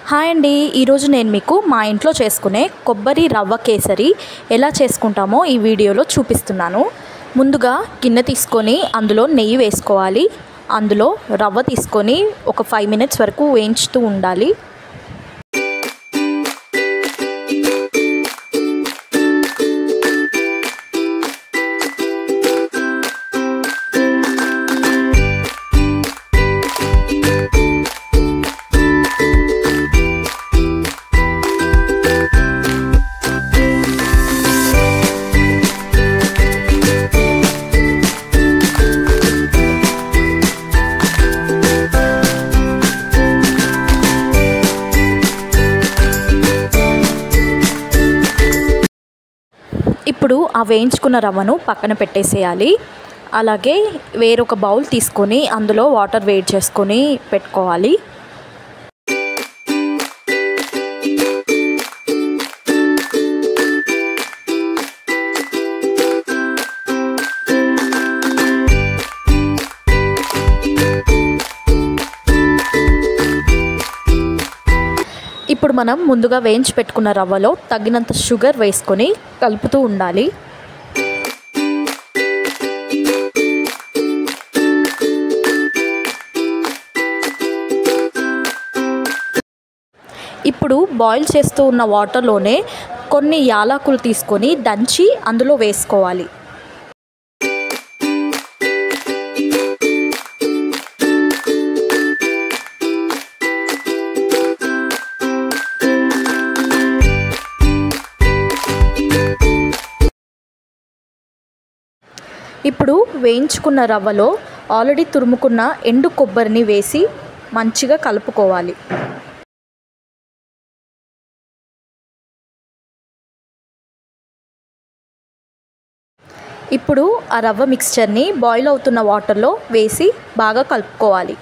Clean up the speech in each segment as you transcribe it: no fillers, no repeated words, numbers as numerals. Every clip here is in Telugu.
హాయ్ అండి, ఈరోజు నేను మీకు మా ఇంట్లో చేసుకునే కొబ్బరి రవ్వ కేసరి ఎలా చేసుకుంటామో ఈ వీడియోలో చూపిస్తున్నాను. ముందుగా గిన్నె తీసుకొని అందులో నెయ్యి వేసుకోవాలి. అందులో రవ్వ తీసుకొని ఒక 5 మినిట్స్ వరకు వేయించుతూ ఉండాలి. ఇప్పుడు ఆ వేయించుకున్న రవ్వను పక్కన పెట్టేసేయాలి. అలాగే వేరొక బౌల్ తీసుకొని అందులో వాటర్ వేడి చేసుకొని పెట్టుకోవాలి. ఇప్పుడు మనం ముందుగా వేయించి పెట్టుకున్న రవ్వలో తగినంత షుగర్ వేసుకొని కలుపుతూ ఉండాలి. ఇప్పుడు బాయిల్ చేస్తూ ఉన్న వాటర్లోనే కొన్ని యాలకులు తీసుకొని దంచి అందులో వేసుకోవాలి. ఇప్పుడు వేయించుకున్న రవ్వలో ఆల్రెడీ తురుముకున్న ఎండు కొబ్బరిని వేసి మంచిగా కలుపుకోవాలి. ఇప్పుడు ఆ రవ్వ మిక్స్చర్ని బాయిల్ అవుతున్న వాటర్లో వేసి బాగా కలుపుకోవాలి.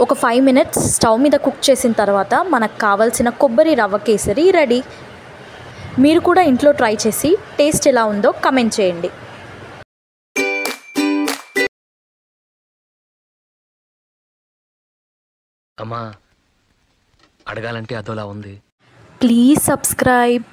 ఒక 5 మినిట్స్ స్టవ్ మీద కుక్ చేసిన తర్వాత మనకు కావాల్సిన కొబ్బరి రవ్వ కేసరి రెడీ. మీరు కూడా ఇంట్లో ట్రై చేసి టేస్ట్ ఎలా ఉందో కమెంట్ చేయండి. అమ్మా, అడగాలంటే అదోలా ఉంది. Please subscribe.